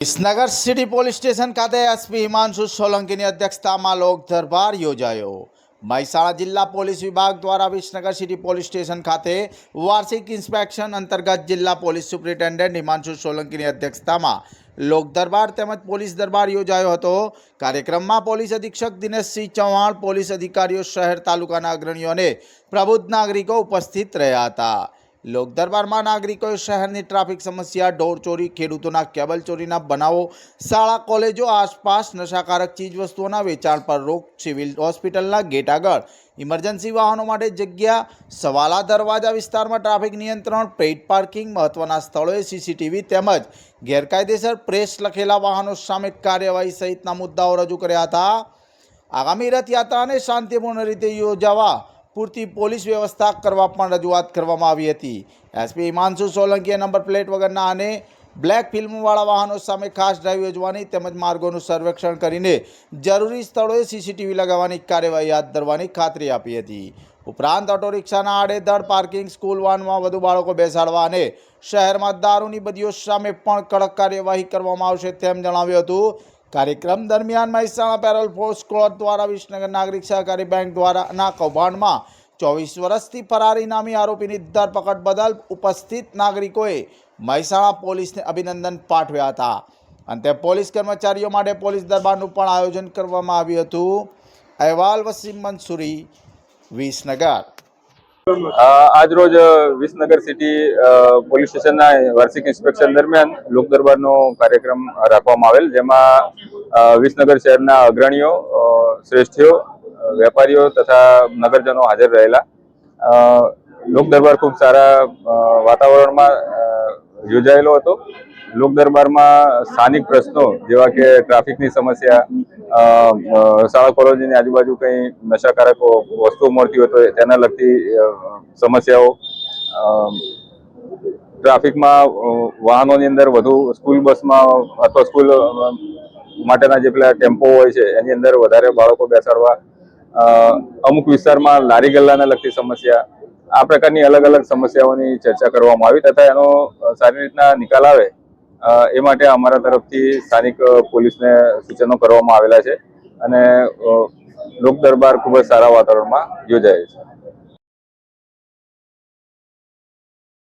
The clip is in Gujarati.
વિસનગર સિટી પોલીસ સ્ટેશન ખાતે એસપી હિમાંશુ સોલંકીની અધ્યક્ષતામાં લોક દરબાર યોજાયો। મહેસાણા જિલ્લા પોલીસ વિભાગ દ્વારા વિસનગર સિટી પોલીસ સ્ટેશન ખાતે વાર્ષિક ઇન્સ્પેક્શન અંતર્ગત જિલ્લા પોલીસ સુપ્રિન્ટેન્ડન્ટ હિમાંશુ સોલંકીની અધ્યક્ષતામાં લોક દરબાર તેમજ પોલીસ દરબાર યોજાયો હતો। કાર્યક્રમમાં પોલીસ અધિક્ષક દિનેશસિંહ ચૌહાણ, પોલીસ અધિકારીઓ, શહેર તાલુકાના અગ્રણીઓ અને પ્રબુદ્ધ નાગરિકો ઉપસ્થિત રહ્યા હતા। લોક દરબારમાં નાગરિકોએ શહેરની ટ્રાફિક સમસ્યા, ઢોર ચોરી, ખેડૂતોના કેબલ ચોરીના બનાવો, શાળા કોલેજો આસપાસ નશાકારક ચીજવસ્તુઓના વેચાણ પર રોક, સિવિલ હોસ્પિટલના ગેટ આગળ ઇમરજન્સી વાહનો માટે જગ્યા, સવાલા દરવાજા વિસ્તારમાં ટ્રાફિક નિયંત્રણ, પેઇડ પાર્કિંગ, મહત્વના સ્થળોએ સીસીટીવી તેમજ ગેરકાયદેસર પ્રેસ લખેલા વાહનો સામે કાર્યવાહી સહિતના મુદ્દાઓ રજૂ કર્યા હતા। આગામી રથયાત્રાને શાંતિપૂર્ણ રીતે યોજવા પૂરતી પોલીસ વ્યવસ્થા કરવા પણ રજૂઆત કરવામાં આવી હતી। એસપી હિમાંશુ સોલંકીએ નંબર પ્લેટ વગરના અને બ્લેક ફિલ્મવાળા વાહનો સામે ખાસ ડ્રાઈવ યોજવાની તેમજ માર્ગોનું સર્વેક્ષણ કરીને જરૂરી સ્થળોએ સીસીટીવી લગાવવાની કાર્યવાહી હાથ ધરવાની ખાતરી આપી હતી। ઉપરાંત ઓટો રિક્ષાના આડેધડ પાર્કિંગ, સ્કૂલ વાનમાં વધુ બાળકો બેસાડવા અને શહેરમાં દારૂની બદીઓ સામે પણ કડક કાર્યવાહી કરવામાં આવશે તેમ જણાવ્યું હતું। કાર્યક્રમ દરમિયાન મહેસાણા પેરોલ ફોર્સ સ્ક્વોડ દ્વારા વિસનગર નાગરિક સહકારી બેંક દ્વારાના કૌભાંડમાં 24 વર્ષથી ફરાર ઇનામી આરોપીની ધરપકડ બદલ ઉપસ્થિત નાગરિકોએ મહેસાણા પોલીસને અભિનંદન પાઠવ્યા હતા। અંતે પોલીસ કર્મચારીઓ માટે પોલીસ દરબારનું પણ આયોજન કરવામાં આવ્યું હતું। અહેવાલ વસીમ મંસૂરી, વિસનગર। આજ રોજ વિસનગર સિટી પોલીસ સ્ટેશનના વાર્ષિક ઇન્સ્પેક્શન દરમિયાન લોક દરબારનો કાર્યક્રમ રાખવામાં આવેલ, જેમાં વિસનગર શહેરના અગ્રણીઓ, શ્રેષ્ઠીઓ, વેપારીઓ તથા નગરજનો હાજર રહેલા। લોક દરબાર ખૂબ સારા વાતાવરણમાં યોજાયેલો હતો। લોક દરબારમાં સ્થાનિક પ્રશ્નો જેવા કે ટ્રાફિકની સમસ્યા, શાળા કોલેજની આજુબાજુ કંઈ નશાકારક વસ્તુઓ મળતી હોય તો તેના લગતી સમસ્યાઓ, ટ્રાફિકમાં વાહનોની અંદર વધુ સ્કૂલ બસમાં અથવા સ્કૂલ માટેના જે પેલા ટેમ્પો હોય છે એની અંદર વધારે બાળકો બેસાડવા, અમુક વિસ્તારમાં લારી ગલ્લાને લગતી સમસ્યા, આ પ્રકારની અલગ અલગ સમસ્યાઓની ચર્ચા કરવામાં આવી તથા એનો સારી રીતના નિકાલ આવે એ માટે અમારા તરફથી સ્થાનિક પોલીસને સૂચનો કરવામાં આવેલા છે અને લોક દરબાર ખૂબ જ સારા વાતાવરણમાં યોજાય છે।